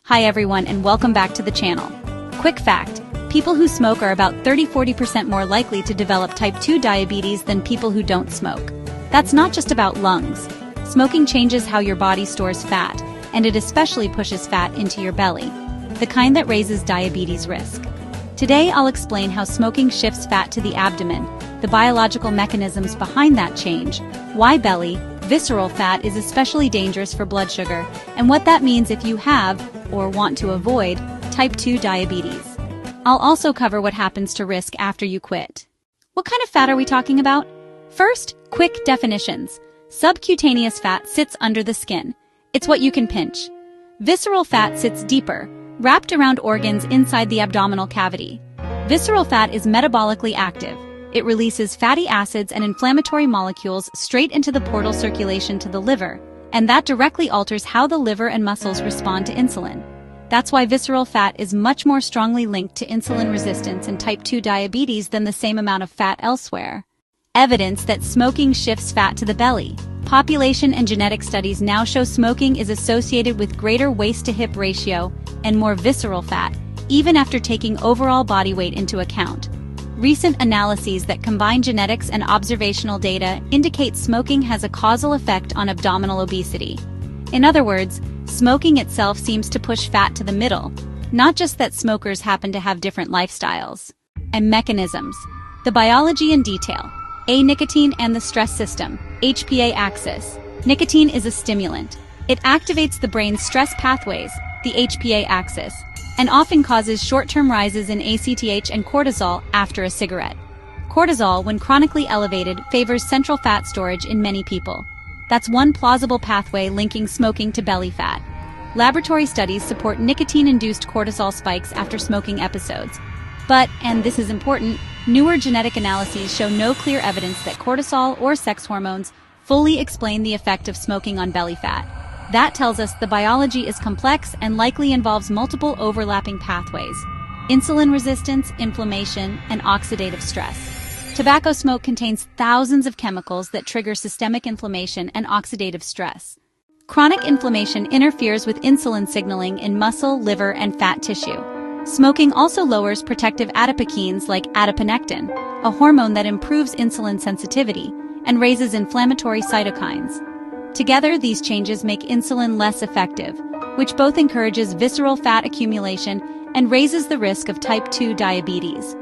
Hi everyone and welcome back to the channel. Quick fact, people who smoke are about 30–40% more likely to develop type 2 diabetes than people who don't smoke. That's not just about lungs. Smoking changes how your body stores fat, and it especially pushes fat into your belly, the kind that raises diabetes risk. Today I'll explain how smoking shifts fat to the abdomen, the biological mechanisms behind that change, why belly, visceral fat is especially dangerous for blood sugar, and what that means if you have, or want to avoid, type 2 diabetes. I'll also cover what happens to risk after you quit. What kind of fat are we talking about? First, quick definitions. Subcutaneous fat sits under the skin. It's what you can pinch. Visceral fat sits deeper, wrapped around organs inside the abdominal cavity. Visceral fat is metabolically active. It releases fatty acids and inflammatory molecules straight into the portal circulation to the liver, and that directly alters how the liver and muscles respond to insulin. That's why visceral fat is much more strongly linked to insulin resistance and type 2 diabetes than the same amount of fat elsewhere. Evidence that smoking shifts fat to the belly. Population and genetic studies now show smoking is associated with greater waist-to-hip ratio and more visceral fat, even after taking overall body weight into account. Recent analyses that combine genetics and observational data indicate smoking has a causal effect on abdominal obesity. In other words, smoking itself seems to push fat to the middle, not just that smokers happen to have different lifestyles. And mechanisms. The biology in detail. Nicotine and the stress system, HPA axis. Nicotine is a stimulant. It activates the brain's stress pathways, the HPA axis, and often causes short-term rises in ACTH and cortisol after a cigarette. Cortisol, when chronically elevated, favors central fat storage in many people. That's one plausible pathway linking smoking to belly fat. Laboratory studies support nicotine-induced cortisol spikes after smoking episodes. But, and this is important, newer genetic analyses show no clear evidence that cortisol or sex hormones fully explain the effect of smoking on belly fat. That tells us the biology is complex and likely involves multiple overlapping pathways: insulin resistance, inflammation, and oxidative stress. Tobacco smoke contains thousands of chemicals that trigger systemic inflammation and oxidative stress. Chronic inflammation interferes with insulin signaling in muscle, liver, and fat tissue. Smoking also lowers protective adipokines like adiponectin, a hormone that improves insulin sensitivity and raises inflammatory cytokines. Together, these changes make insulin less effective, which both encourages visceral fat accumulation and raises the risk of type 2 diabetes.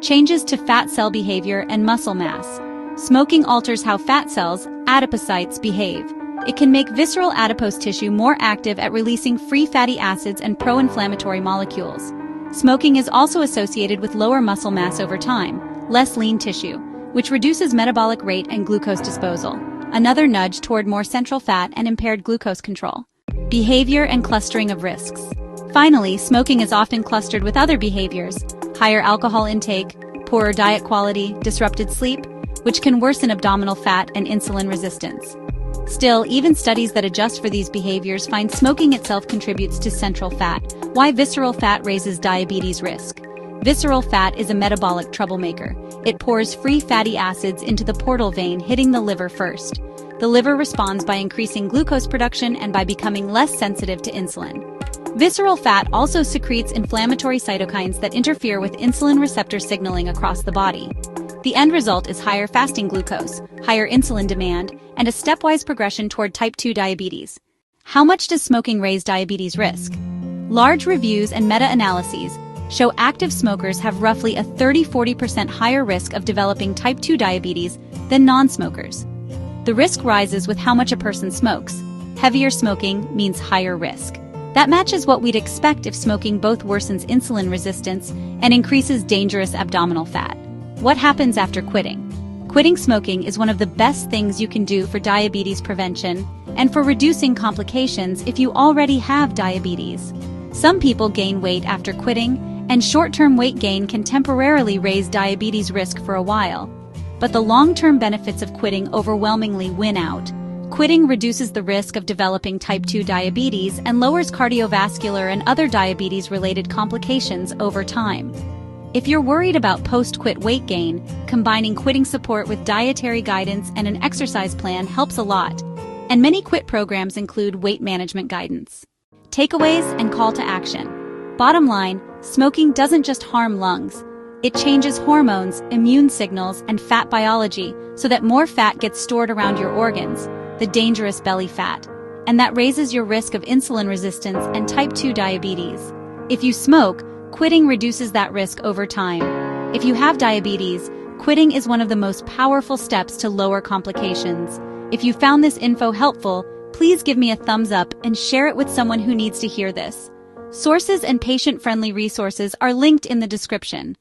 Changes to fat cell behavior and muscle mass. Smoking alters how fat cells, adipocytes, behave. It can make visceral adipose tissue more active at releasing free fatty acids and pro-inflammatory molecules. Smoking is also associated with lower muscle mass over time, less lean tissue, which reduces metabolic rate and glucose disposal. Another nudge toward more central fat and impaired glucose control. Behavior and clustering of risks. Finally, smoking is often clustered with other behaviors: higher alcohol intake, poorer diet quality, disrupted sleep, which can worsen abdominal fat and insulin resistance. Still, even studies that adjust for these behaviors find smoking itself contributes to central fat. Why visceral fat raises diabetes risk. Visceral fat is a metabolic troublemaker. It pours free fatty acids into the portal vein, hitting the liver first. The liver responds by increasing glucose production and by becoming less sensitive to insulin. Visceral fat also secretes inflammatory cytokines that interfere with insulin receptor signaling across the body. The end result is higher fasting glucose, higher insulin demand, and a stepwise progression toward type 2 diabetes. How much does smoking raise diabetes risk? Large reviews and meta-analyses show active smokers have roughly a 30–40% higher risk of developing type 2 diabetes than non-smokers. The risk rises with how much a person smokes. Heavier smoking means higher risk. That matches what we'd expect if smoking both worsens insulin resistance and increases dangerous abdominal fat. What happens after quitting? Quitting smoking is one of the best things you can do for diabetes prevention and for reducing complications if you already have diabetes. Some people gain weight after quitting, and short-term weight gain can temporarily raise diabetes risk for a while. But the long-term benefits of quitting overwhelmingly win out. Quitting reduces the risk of developing type 2 diabetes and lowers cardiovascular and other diabetes-related complications over time. If you're worried about post-quit weight gain, combining quitting support with dietary guidance and an exercise plan helps a lot. And many quit programs include weight management guidance. Takeaways and call to action. Bottom line, smoking doesn't just harm lungs. It changes hormones, immune signals, and fat biology so that more fat gets stored around your organs, the dangerous belly fat. And that raises your risk of insulin resistance and type 2 diabetes. If you smoke, quitting reduces that risk over time. If you have diabetes, quitting is one of the most powerful steps to lower complications. If you found this info helpful, please give me a thumbs up and share it with someone who needs to hear this. Sources and patient-friendly resources are linked in the description.